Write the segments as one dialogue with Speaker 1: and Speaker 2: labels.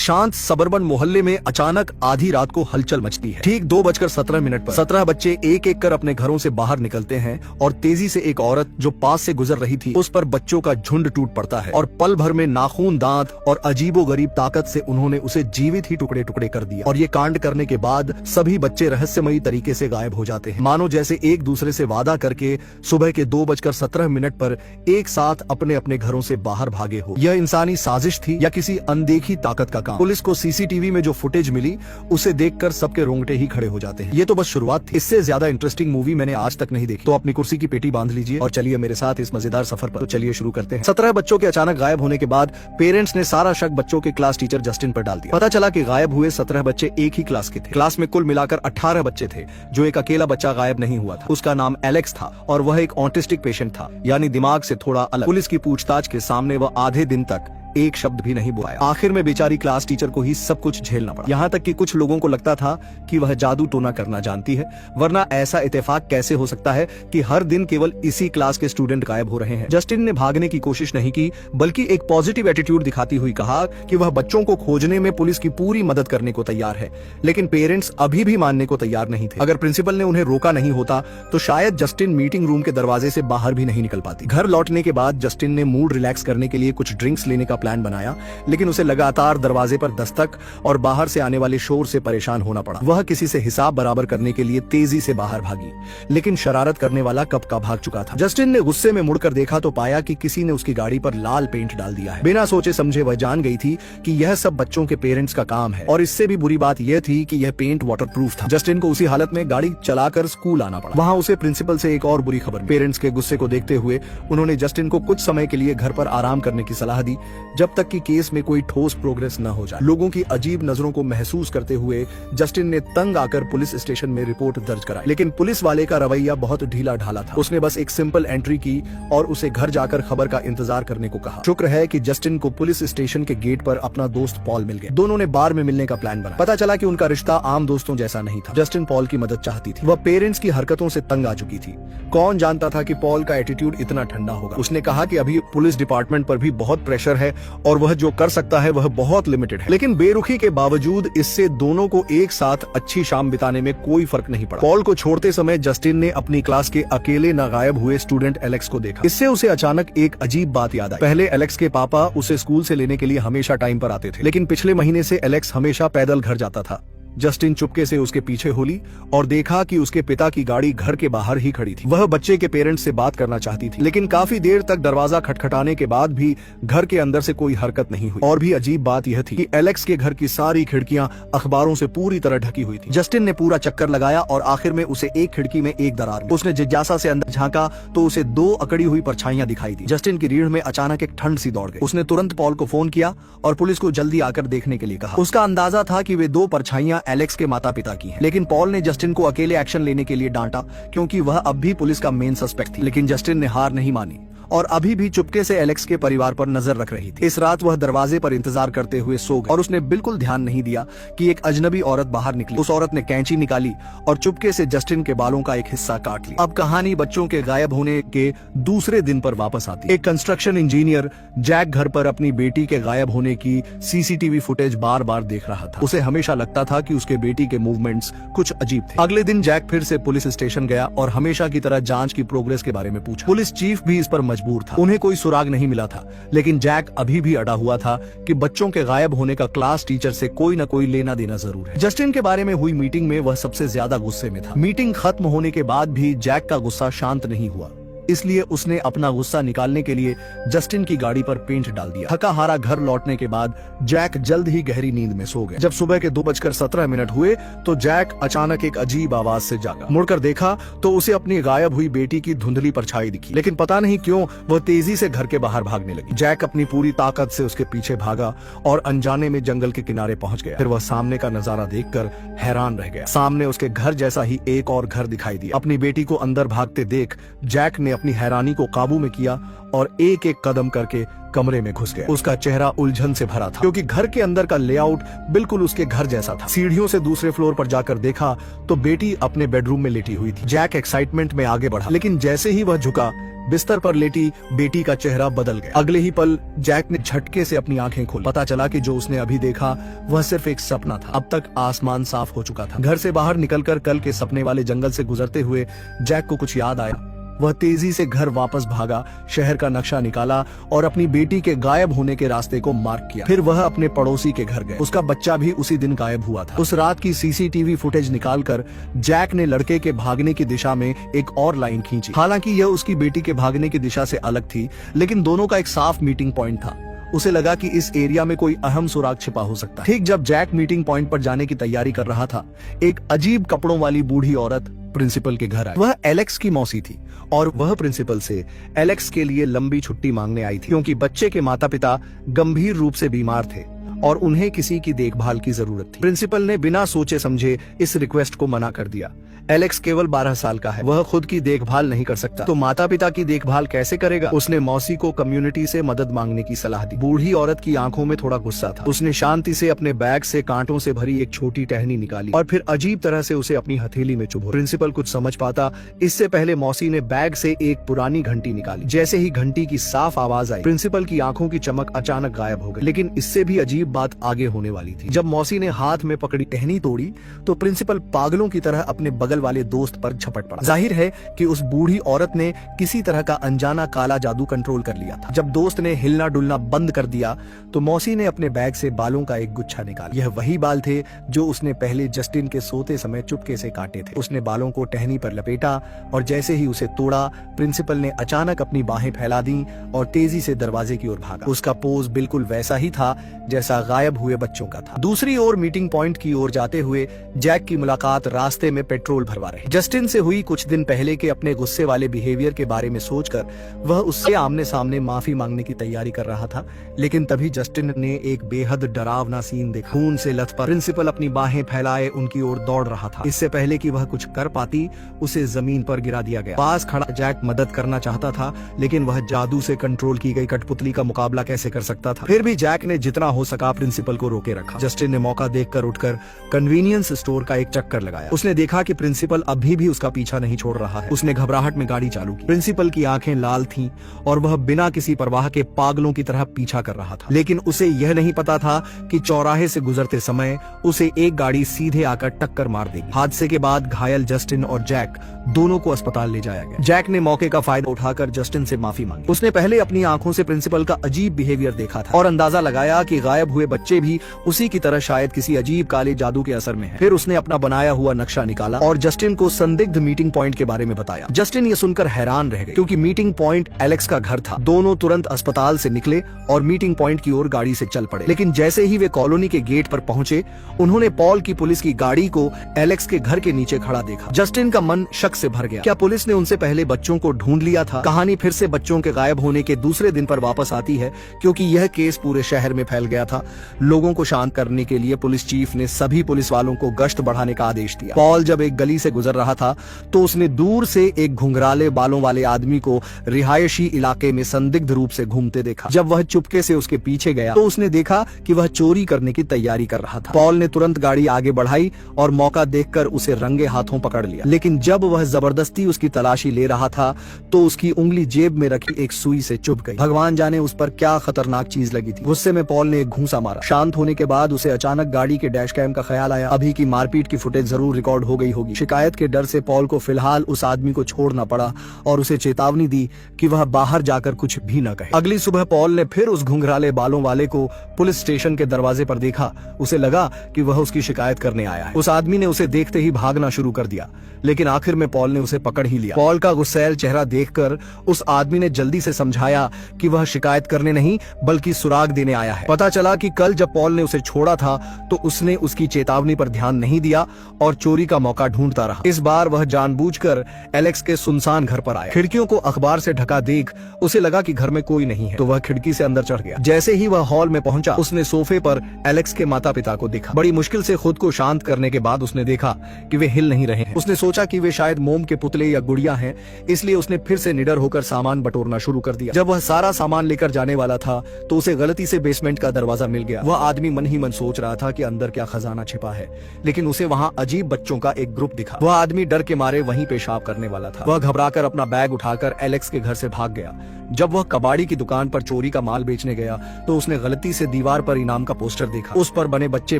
Speaker 1: शांत सबर्बन मोहल्ले में अचानक आधी रात को हलचल मचती है। ठीक 2:17 पर 17 बच्चे एक एक कर अपने घरों से बाहर निकलते हैं और तेजी से एक औरत जो पास से गुजर रही थी उस पर बच्चों का झुंड टूट पड़ता है और पल भर में नाखून, दांत और अजीबोगरीब ताकत से उन्होंने उसे जीवित ही टुकड़े टुकड़े कर दिया। और ये कांड करने के बाद सभी बच्चे रहस्यमयी तरीके से गायब हो जाते हैं, मानो जैसे एक दूसरे से वादा करके सुबह के 2:17 पर एक साथ अपने अपने घरों से बाहर भागे हो। यह इंसानी साजिश थी या किसी अनदेखी ताकत का काम? पुलिस को सीसीटीवी में जो फुटेज मिली उसे देखकर सबके रोंगटे ही खड़े हो जाते हैं। ये तो बस शुरुआत थी, इससे ज्यादा इंटरेस्टिंग मूवी मैंने आज तक नहीं देखी। तो अपनी कुर्सी की पेटी बांध लीजिए और चलिए मेरे साथ इस मजेदार सफर पर। तो चलिए शुरू करते हैं। 17 बच्चों के अचानक गायब होने के बाद पेरेंट्स ने सारा शक बच्चों के क्लास टीचर जस्टिन पर डाल दिया। पता चला कि गायब हुए 17 बच्चे एक ही क्लास के थे। क्लास में कुल मिलाकर 18 बच्चे थे, जो एक अकेला बच्चा गायब नहीं हुआ था। उसका नाम एलेक्स था और वह एक ऑटिस्टिक पेशेंट था, यानी दिमाग से थोड़ा अलग। पुलिस की पूछताछ के सामने वह आधे दिन तक एक शब्द भी नहीं बोला। आखिर में बेचारी क्लास टीचर को ही सब कुछ झेलना पड़ा। यहाँ तक कि कुछ लोगों को लगता था कि वह जादू टोना करना जानती है, वरना ऐसा इत्तेफाक कैसे हो सकता है कि हर दिन केवल इसी क्लास के स्टूडेंट गायब हो रहे हैं। जस्टिन ने भागने की कोशिश नहीं की, बल्कि एक पॉजिटिव एटीट्यूड दिखाती हुई कहा कि वह बच्चों को खोजने में पुलिस की पूरी मदद करने को तैयार है। लेकिन पेरेंट्स अभी भी मानने को तैयार नहीं थे। अगर प्रिंसिपल ने उन्हें रोका नहीं होता तो शायद जस्टिन मीटिंग रूम के दरवाजे से बाहर भी नहीं निकल पाती। घर लौटने के बाद जस्टिन ने मूड रिलैक्स करने के लिए कुछ ड्रिंक्स लेने का प्लान बनाया, लेकिन उसे लगातार दरवाजे पर दस्तक और बाहर से आने वाले शोर से परेशान होना पड़ा। वह किसी से हिसाब बराबर करने के लिए तेजी से बाहर भागी, लेकिन शरारत करने वाला कब का भाग चुका था। जस्टिन ने गुस्से में मुड़कर देखा तो पाया कि किसी ने उसकी गाड़ी पर लाल पेंट डाल दिया है। बिना सोचे समझे वह जान गई थी कि यह सब बच्चों के पेरेंट्स का काम है, और इससे भी बुरी बात यह थी कि यह पेंट वाटरप्रूफ था। जस्टिन को उसी हालत में गाड़ी चलाकर स्कूल आना पड़ा। वहाँ उसे प्रिंसिपल से एक और बुरी खबर। पेरेंट्स के गुस्से को देखते हुए उन्होंने जस्टिन को कुछ समय के लिए घर पर आराम करने की सलाह दी, जब तक कि केस में कोई ठोस प्रोग्रेस न हो जाए। लोगों की अजीब नजरों को महसूस करते हुए जस्टिन ने तंग आकर पुलिस स्टेशन में रिपोर्ट दर्ज कराई, लेकिन पुलिस वाले का रवैया बहुत ढीला ढाला था। उसने बस एक सिंपल एंट्री की और उसे घर जाकर खबर का इंतजार करने को कहा। शुक्र है कि जस्टिन को पुलिस स्टेशन के गेट पर अपना दोस्त पॉल मिल गया। दोनों ने बार में मिलने का प्लान बना। पता चला कि उनका रिश्ता आम दोस्तों जैसा नहीं था। जस्टिन पॉल की मदद चाहती थी। वह पेरेंट्स की हरकतों से तंग आ चुकी थी। कौन जानता था कि पॉल का एटीट्यूड इतना ठंडा होगा। उसने कहा कि अभी पुलिस डिपार्टमेंट पर भी बहुत प्रेशर है और वह जो कर सकता है वह बहुत लिमिटेड है। लेकिन बेरुखी के बावजूद इससे दोनों को एक साथ अच्छी शाम बिताने में कोई फर्क नहीं पड़ा। पॉल को छोड़ते समय जस्टिन ने अपनी क्लास के अकेले न गायब हुए स्टूडेंट एलेक्स को देखा। इससे उसे अचानक एक अजीब बात याद आई। पहले एलेक्स के पापा उसे स्कूल से लेने के लिए हमेशा टाइम पर आते थे, लेकिन पिछले महीने से एलेक्स हमेशा पैदल घर जाता था। जस्टिन चुपके से उसके पीछे होली और देखा कि उसके पिता की गाड़ी घर के बाहर ही खड़ी थी। वह बच्चे के पेरेंट्स से बात करना चाहती थी, लेकिन काफी देर तक दरवाजा खटखटाने के बाद भी घर के अंदर से कोई हरकत नहीं हुई। और भी अजीब बात यह थी कि एलेक्स के घर की सारी खिड़कियां अखबारों से पूरी तरह ढकी हुई थी। जस्टिन ने पूरा चक्कर लगाया और आखिर में उसे एक खिड़की में एक दरार मिली। उसने जिज्ञासा से अंदर झांका तो उसे 2 अकड़ी हुई परछाइयां दिखाई दी। जस्टिन की रीढ़ में अचानक एक ठंड सी दौड़ गई। उसने तुरंत पॉल को फोन किया और पुलिस को जल्दी आकर देखने के लिए कहा। उसका अंदाजा था कि वे 2 परछाइयां एलेक्स के माता की है। लेकिन पॉल ने जस्टिन को अकेले एक्शन लेने के लिए डांटा, क्योंकि वह अब भी पुलिस का मेन सस्पेक्ट थी। लेकिन जस्टिन ने हार नहीं मानी और अभी भी चुपके से एलेक्स के परिवार पर नजर रख रही थी। इस रात वह दरवाजे पर इंतजार करते हुए सो गई और उसने बिल्कुल ध्यान नहीं दिया कि एक अजनबी औरत बाहर निकली। उस औरत ने कैंची निकाली और चुपके से जस्टिन के बालों का एक हिस्सा काट लिया। अब कहानी बच्चों के गायब होने के दूसरे दिन पर वापस आती। एक कंस्ट्रक्शन इंजीनियर जैक घर पर अपनी बेटी के गायब होने की सीसीटीवी फुटेज बार बार देख रहा था। उसे हमेशा लगता था कि उसके बेटी के मूवमेंट्स कुछ अजीब थे। अगले दिन जैक फिर से पुलिस स्टेशन गया और हमेशा की तरह जांच की प्रोग्रेस के बारे में पूछा। पुलिस चीफ भी इस पर मजबूर था। उन्हें कोई सुराग नहीं मिला था, लेकिन जैक अभी भी अड़ा हुआ था कि बच्चों के गायब होने का क्लास टीचर से कोई न कोई लेना देना जरूर है। जस्टिन के बारे में हुई मीटिंग में वह सबसे ज्यादा गुस्से में था। मीटिंग खत्म होने के बाद भी जैक का गुस्सा शांत नहीं हुआ, इसलिए उसने अपना गुस्सा निकालने के लिए जस्टिन की गाड़ी पर पेंट डाल दिया। थका हारा घर लौटने के बाद जैक जल्द ही गहरी नींद में सो गया। जब सुबह के 2:17 हुए तो जैक अचानक एक अजीब आवाज से जागा। मुड़कर देखा तो उसे अपनी गायब हुई बेटी की धुंधली परछाई दिखी, लेकिन पता नहीं क्यों वह तेजी से घर के बाहर भागने लगी। जैक अपनी पूरी ताकत से उसके पीछे भागा और अनजाने में जंगल के किनारे पहुंच गया। फिर वह सामने का नजारा देखकर हैरान रह गया। सामने उसके घर जैसा ही एक और घर दिखाई दिया। अपनी बेटी को अंदर भागते देख जैक ने अपनी हैरानी को काबू में किया और एक एक कदम करके कमरे में घुस गया। उसका चेहरा उलझन से भरा था क्योंकि घर के अंदर का लेआउट बिल्कुल उसके घर जैसा था। सीढ़ियों से दूसरे फ्लोर पर जाकर देखा तो बेटी अपने बेडरूम में लेटी हुई थी। जैक एक्साइटमेंट में आगे बढ़ा, लेकिन जैसे ही वह झुका, बिस्तर पर लेटी बेटी का चेहरा बदल गया। अगले ही पल जैक ने झटके से अपनी आंखें खोली। पता चला कि जो उसने अभी देखा वह सिर्फ एक सपना था। अब तक आसमान साफ हो चुका था। घर से बाहर निकलकर कल के सपने वाले जंगल से गुजरते हुए जैक को कुछ याद आया। वह तेजी से घर वापस भागा, शहर का नक्शा निकाला और अपनी बेटी के गायब होने के रास्ते को मार्क किया। फिर वह अपने पड़ोसी के घर गए। उसका बच्चा भी उसी दिन गायब हुआ था। उस रात की सीसीटीवी फुटेज निकालकर जैक ने लड़के के भागने की दिशा में एक और लाइन खींची। हालांकि यह उसकी बेटी के भागने की दिशा से अलग थी, लेकिन दोनों का एक साफ मीटिंग पॉइंट था। उसे लगा कि इस एरिया में कोई अहम सुराग छिपा हो सकता है। ठीक जब जैक मीटिंग पॉइंट पर जाने की तैयारी कर रहा था, एक अजीब कपड़ों वाली बूढ़ी औरत प्रिंसिपल के घर आई। वह एलेक्स की मौसी थी और वह प्रिंसिपल से एलेक्स के लिए लंबी छुट्टी मांगने आई थी क्योंकि बच्चे के माता पिता गंभीर रूप से बीमार थे और उन्हें किसी की देखभाल की जरूरत थी। प्रिंसिपल ने बिना सोचे समझे इस रिक्वेस्ट को मना कर दिया। एलेक्स केवल 12 साल का है, वह खुद की देखभाल नहीं कर सकता, तो माता पिता की देखभाल कैसे करेगा? उसने मौसी को कम्युनिटी से मदद मांगने की सलाह दी। बूढ़ी औरत की आंखों में थोड़ा गुस्सा था। उसने शांति से अपने बैग से कांटों से भरी एक छोटी टहनी निकाली और फिर अजीब तरह से उसे अपनी हथेली में चुभो। प्रिंसिपल कुछ समझ पाता इससे पहले मौसी ने बैग से एक पुरानी घंटी निकाली। जैसे ही घंटी की साफ आवाज आई, प्रिंसिपल की आंखों की चमक अचानक गायब हो गई। लेकिन इससे भी अजीब बात आगे होने वाली थी। जब मौसी ने हाथ में पकड़ी टहनी तोड़ी तो प्रिंसिपल पागलों की तरह अपने बगल वाले दोस्त पर झपट पड़ा। जाहिर है कि उस बूढ़ी औरत ने किसी तरह का अनजाना काला जादू कंट्रोल कर लिया था। जब दोस्त ने हिलना डुलना बंद कर दिया तो मौसी ने अपने बैग से बालों का एक गुच्छा निकाला। यह वही बाल थे जो उसने पहले जस्टिन के सोते समय चुपके से काटे थे। उसने बालों को टहनी पर लपेटा और जैसे ही उसे तोड़ा, प्रिंसिपल ने अचानक अपनी बाहें फैला दी और तेजी से दरवाजे की ओर भागा। उसका पोज बिल्कुल वैसा ही था जैसा गायब हुए बच्चों का था। दूसरी ओर मीटिंग पॉइंट की ओर जाते हुए जैक की मुलाकात रास्ते में पेट्रोल भरवा रहे जस्टिन से हुई। कुछ दिन पहले के अपने गुस्से वाले बिहेवियर के बारे में सोचकर वह उससे आमने सामने माफी मांगने की तैयारी कर रहा था, लेकिन तभी जस्टिन ने एक बेहद डरावना सीन देखा। खून से लथपथ प्रिंसिपल अपनी बाहें फैलाए उनकी ओर दौड़ रहा था। इससे पहले कि वह कुछ कर पाती, उसे जमीन पर गिरा दिया गया। पास खड़ा जैक मदद करना चाहता था, लेकिन वह जादू से कंट्रोल की गई कठपुतली का मुकाबला कैसे कर सकता था। फिर भी जैक ने जितना हो सका प्रिंसिपल को रोके रखा। जस्टिन ने मौका देखकर उठकर कन्वीनियंस स्टोर का एक चक्कर लगाया। उसने देखा कि प्रिंसिपल अभी भी उसका पीछा नहीं छोड़ रहा है। उसने घबराहट में गाड़ी चालू की। प्रिंसिपल की आंखें लाल थीं और वह बिना किसी परवाह के पागलों की तरह पीछा कर रहा था। लेकिन उसे यह नहीं पता था कि चौराहे से गुजरते समय उसे एक गाड़ी सीधे आकर टक्कर मार देगी। हादसे के बाद घायल जस्टिन और जैक दोनों को अस्पताल ले जाया गया। जैक ने मौके का फायदा उठाकर जस्टिन से माफी मांगी। उसने पहले अपनी आंखों से प्रिंसिपल का अजीब बिहेवियर देखा था और अंदाजा लगाया कि गायब हुए बच्चे भी उसी की तरह शायद किसी अजीब काले जादू के असर में हैं। फिर उसने अपना बनाया हुआ नक्शा निकाला और जस्टिन को संदिग्ध मीटिंग पॉइंट के बारे में बताया। जस्टिन ये सुनकर हैरान रह गए क्योंकि मीटिंग पॉइंट एलेक्स का घर था। दोनों तुरंत अस्पताल से निकले और मीटिंग पॉइंट की ओर गाड़ी से चल पड़े। लेकिन जैसे ही वे कॉलोनी के गेट पर पहुंचे, उन्होंने पॉल की पुलिस की गाड़ी को एलेक्स के घर के नीचे खड़ा देखा। जस्टिन का मन शक से भर गया। क्या पुलिस ने उनसे पहले बच्चों को ढूंढ लिया था? कहानी फिर से बच्चों के गायब होने के दूसरे दिन पर वापस आती है क्योंकि यह केस पूरे शहर में फैल गया था। लोगों को शांत करने के लिए पुलिस चीफ ने सभी पुलिस वालों को गश्त बढ़ाने का आदेश दिया। पॉल जब एक गली से गुजर रहा था तो उसने दूर से एक घुंघराले बालों वाले आदमी को रिहायशी इलाके में संदिग्ध रूप से घूमते देखा। जब वह चुपके से उसके पीछे गया तो उसने देखा कि वह चोरी करने की तैयारी कर रहा था। पॉल ने तुरंत गाड़ी आगे बढ़ाई और मौका देखकर उसे रंगे हाथों पकड़ लिया। लेकिन जब वह जबरदस्ती उसकी तलाशी ले रहा था तो उसकी उंगली जेब में रखी एक सुई से चुभ गई। भगवान जाने उस पर क्या खतरनाक चीज लगी थी। गुस्से में पॉल ने एक घूंसा मारा। शांत होने के बाद उसे अचानक गाड़ी के डैश कैम का ख्याल आया। अभी की मारपीट की फुटेज जरूर रिकॉर्ड हो गई होगी। शिकायत के डर से पॉल को फिलहाल उस आदमी को छोड़ना पड़ा और उसे चेतावनी दी कि वह बाहर जाकर कुछ भी न कहे। अगली सुबह पॉल ने फिर उस घुंघराले बालों वाले को पुलिस स्टेशन के दरवाजे पर देखा। उसे लगा कि वह उसकी शिकायत करने आया है। उस आदमी ने उसे देखते ही भागना शुरू कर दिया, लेकिन आखिर में पॉल ने उसे पकड़ ही लिया। पॉल का गुस्सैल चेहरा देखकर उस आदमी ने जल्दी से समझाया कि वह शिकायत करने नहीं बल्कि सुराग देने आया है। पता चला क्योंकि कल जब पॉल ने उसे छोड़ा था तो उसने उसकी चेतावनी पर ध्यान नहीं दिया और चोरी का मौका ढूंढता रहा। इस बार वह जानबूझकर एलेक्स के सुनसान घर पर आया। खिड़कियों को अखबार से ढका देख उसे लगा कि घर में कोई नहीं है, तो वह खिड़की से अंदर चढ़ गया। जैसे ही वह हॉल में पहुंचा, उसने सोफे पर एलेक्स के माता पिता को देखा। बड़ी मुश्किल से खुद को शांत करने के बाद उसने देखा कि वे हिल नहीं रहे हैं। उसने सोचा कि वे शायद मोम के पुतले या गुड़िया हैं, इसलिए उसने फिर से निडर होकर सामान बटोरना शुरू कर दिया। जब वह सारा सामान लेकर जाने वाला था तो उसे गलती से बेसमेंट का दरवाजा मिल गया। वह आदमी मन ही मन सोच रहा था कि अंदर क्या खजाना छिपा है, लेकिन उसे वहां अजीब बच्चों का एक ग्रुप दिखा। वह आदमी डर के मारे वहीं पेशाब करने वाला था। वह घबराकर अपना बैग उठाकर एलेक्स के घर से भाग गया। जब वह कबाड़ी की दुकान पर चोरी का माल बेचने गया तो उसने गलती से दीवार पर इनाम का पोस्टर देखा। उस पर बने बच्चे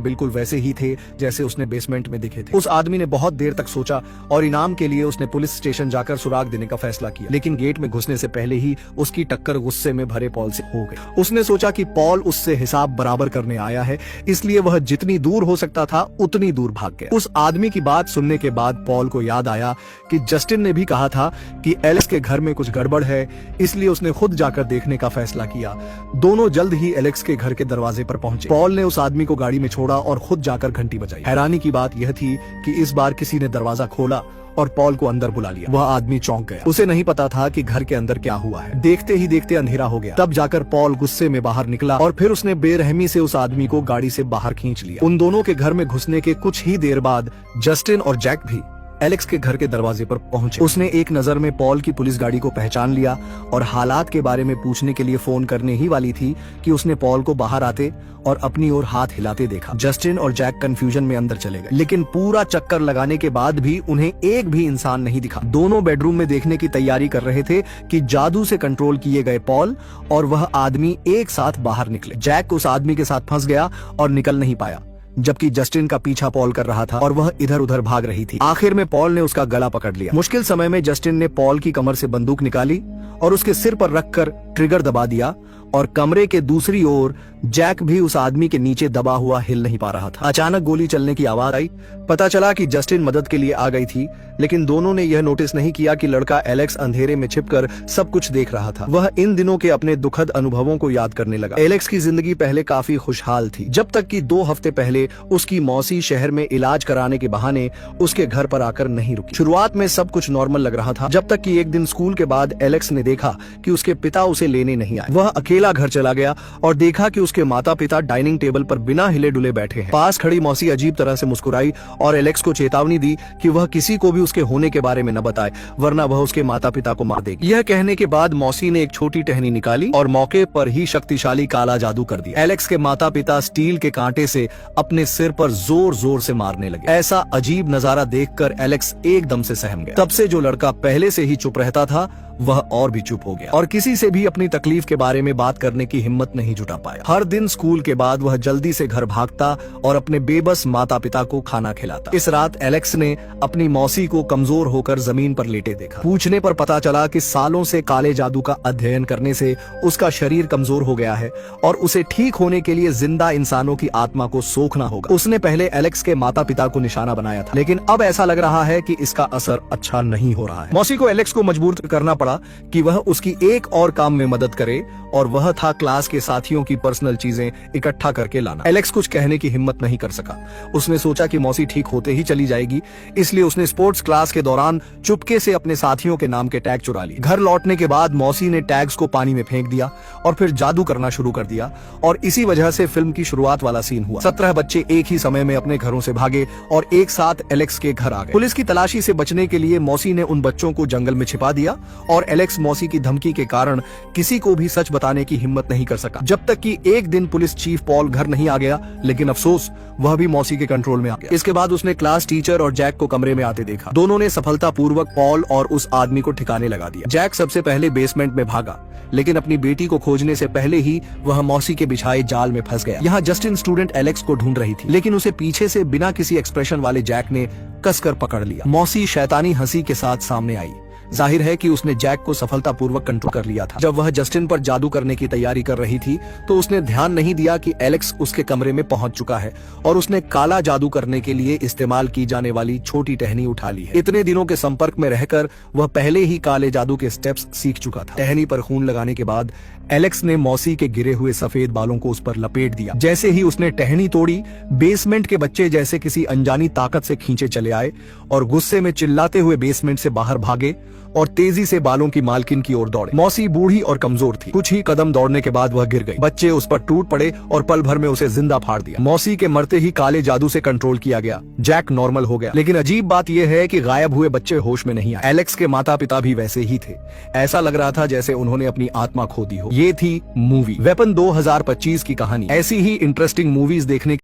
Speaker 1: बिल्कुल वैसे ही थे जैसे उसने बेसमेंट में दिखे थे। उस आदमी ने बहुत देर तक सोचा और इनाम के लिए उसने पुलिस स्टेशन जाकर सुराग देने का फैसला किया, लेकिन गेट में घुसने से पहले ही उसकी टक्कर गुस्से में भरे पॉल से हो गई। उसने सोचा कि पॉल उससे हिसाब बराबर करने आया है, इसलिए वह जितनी दूर हो सकता था उतनी दूर भाग गया। उस आदमी की बात सुनने के बाद पॉल को याद आया कि जस्टिन ने भी कहा था कि एलेक्स के घर में कुछ गड़बड़ है, इसलिए उसने खुद जाकर देखने का फैसला किया। दोनों जल्द ही एलेक्स के घर के दरवाजे पर पहुंचे। पॉल ने उस आदमी को गाड़ी में छोड़ा और खुद जाकर घंटी बजाई। हैरानी की बात यह थी कि इस बार किसी ने दरवाजा खोला और पॉल को अंदर बुला लिया। वह आदमी चौंक गया। उसे नहीं पता था कि घर के अंदर क्या हुआ है। देखते ही देखते अंधेरा हो गया। तब जाकर पॉल गुस्से में बाहर निकला और फिर उसने बेरहमी से उस आदमी को गाड़ी से बाहर खींच लिया। उन दोनों के घर में घुसने के कुछ ही देर बाद जस्टिन और जैक भी एलेक्स के घर के दरवाजे पर पहुंचे। उसने एक नजर में पॉल की पुलिस गाड़ी को पहचान लिया और हालात के बारे में पूछने के लिए फोन करने ही वाली थी कि उसने पॉल को बाहर आते और अपनी ओर हाथ हिलाते देखा। जस्टिन और जैक कंफ्यूजन में अंदर चले गए, लेकिन पूरा चक्कर लगाने के बाद भी उन्हें एक भी इंसान नहीं दिखा। दोनों बेडरूम में देखने की तैयारी कर रहे थे कि जादू से कंट्रोल किए गए पॉल और वह आदमी एक साथ बाहर निकले। जैक उस आदमी के साथ फंस गया और निकल नहीं पाया, जबकि जस्टिन का पीछा पॉल कर रहा था और वह इधर उधर भाग रही थी। आखिर में पॉल ने उसका गला पकड़ लिया। मुश्किल समय में जस्टिन ने पॉल की कमर से बंदूक निकाली और उसके सिर पर रखकर ट्रिगर दबा दिया और कमरे के दूसरी ओर जैक भी उस आदमी के नीचे दबा हुआ हिल नहीं पा रहा था। अचानक गोली चलने की आवाज आई। पता चला कि जस्टिन मदद के लिए आ गई थी, लेकिन दोनों ने यह नोटिस नहीं किया कि लड़का एलेक्स अंधेरे में छिपकर सब कुछ देख रहा था। वह इन दिनों के अपने दुखद अनुभवों को याद करने लगा। एलेक्स की जिंदगी पहले काफी खुशहाल थी, जब तक कि 2 हफ्ते पहले उसकी मौसी शहर में इलाज कराने के बहाने उसके घर पर आकर नहीं रुकी। शुरुआत में सब कुछ नॉर्मल लग रहा था, जब तक कि एक दिन स्कूल के बाद एलेक्स ने देखा कि उसके पिता उसे लेने नहीं आए। वह अकेला घर चला गया और देखा कि उसके माता पिता डाइनिंग टेबल पर बिना हिले डुले बैठे हैं। पास खड़ी मौसी अजीब तरह से मुस्कुराई और एलेक्स को चेतावनी दी कि वह किसी को भी उसके होने के बारे में न बताए, वरना वह उसके माता पिता को मार देगी। यह कहने के बाद मौसी ने एक छोटी टहनी निकाली और मौके पर ही शक्तिशाली काला जादू कर दिया। एलेक्स के माता पिता स्टील के कांटे से अपने सिर पर जोर जोर से मारने लगे। ऐसा अजीब नजारा देखकर एलेक्स एकदम से सहम गया। तब से जो लड़का पहले से ही चुप रहता था वह और भी चुप हो गया और किसी से भी अपनी तकलीफ के बारे में बात करने की हिम्मत नहीं जुटा पाया। हर दिन स्कूल के बाद वह जल्दी से घर भागता और अपने बेबस माता पिता को खाना खिलाता। इस रात एलेक्स ने अपनी मौसी को कमजोर होकर जमीन पर लेटे देखा। पूछने पर पता चला कि सालों से काले जादू का अध्ययन करने से उसका शरीर कमजोर हो गया है और उसे ठीक होने के लिए जिंदा इंसानों की आत्मा को सोखना होगा। उसने पहले एलेक्स के माता पिता को निशाना बनाया था, लेकिन अब ऐसा लग रहा है कि इसका असर अच्छा नहीं हो रहा है। मौसी को एलेक्स को मजबूर करना कि वह उसकी एक और काम में मदद करे और वह था क्लास के साथियों की पर्सनल चीजें इकट्ठा करके लाना। एलेक्स कुछ कहने की हिम्मत नहीं कर सका। उसने सोचा कि मौसी ठीक होते ही चली जाएगी, इसलिए उसने स्पोर्ट्स क्लास के दौरान चुपके से अपने साथियों के नाम के टैग चुरा लिए। घर लौटने के बाद मौसी ने टैग्स को पानी में फेंक दिया और फिर जादू करना शुरू कर दिया और इसी वजह से फिल्म की शुरुआत वाला सीन हुआ। 17 बच्चे एक ही समय में अपने घरों से भागे और एक साथ एलेक्स के घर आ गए। पुलिस की तलाशी से बचने के लिए मौसी ने उन बच्चों को जंगल में छिपा दिया और एलेक्स मौसी की धमकी के कारण किसी को भी सच बताने की हिम्मत नहीं कर सका, जब तक कि एक दिन पुलिस चीफ पॉल घर नहीं आ गया, लेकिन अफसोस वह भी मौसी के कंट्रोल में आ गया। इसके बाद उसने क्लास टीचर और जैक को कमरे में आते देखा। दोनों ने सफलतापूर्वक पॉल और उस आदमी को ठिकाने लगा दिया। जैक सबसे पहले बेसमेंट में भागा, लेकिन अपनी बेटी को खोजने से पहले ही वह मौसी के बिछाए जाल में फंस गया। यहाँ जस्टिन स्टूडेंट एलेक्स को ढूंढ रही थी, लेकिन उसे पीछे से बिना किसी एक्सप्रेशन वाले जैक ने कसकर पकड़ लिया। मौसी शैतानी हंसी के साथ सामने आई। जाहिर है कि उसने जैक को सफलतापूर्वक कंट्रोल कर लिया था। जब वह जस्टिन पर जादू करने की तैयारी कर रही थी तो उसने ध्यान नहीं दिया कि एलेक्स उसके कमरे में पहुंच चुका है और उसने काला जादू करने के लिए इस्तेमाल की जाने वाली छोटी टहनी उठा ली है। इतने दिनों के संपर्क में रहकर वह पहले ही काले जादू के स्टेप्स सीख चुका था। टहनी पर खून लगाने के बाद एलेक्स ने मौसी के गिरे हुए सफेद बालों को उस पर लपेट दिया। जैसे ही उसने टहनी तोड़ी, बेसमेंट के बच्चे जैसे किसी अनजानी ताकत से खींचे चले आए और गुस्से में चिल्लाते हुए बेसमेंट से बाहर भागे और तेजी से बालों की मालकिन की ओर दौड़े। मौसी बूढ़ी और कमजोर थी। कुछ ही कदम दौड़ने के बाद वह गिर गई। बच्चे उस पर टूट पड़े और पल भर में उसे जिंदा फाड़ दिया। मौसी के मरते ही काले जादू से कंट्रोल किया गया। जैक नॉर्मल हो गया। लेकिन अजीब बात यह है कि गायब हुए बच्चे होश में नहीं आए। एलेक्स के माता पिता भी वैसे ही थे। ऐसा लग रहा था जैसे उन्होंने अपनी आत्मा खो दी हो। ये थी मूवी वेपन 2025 की कहानी। ऐसी ही इंटरेस्टिंग मूवीज देखने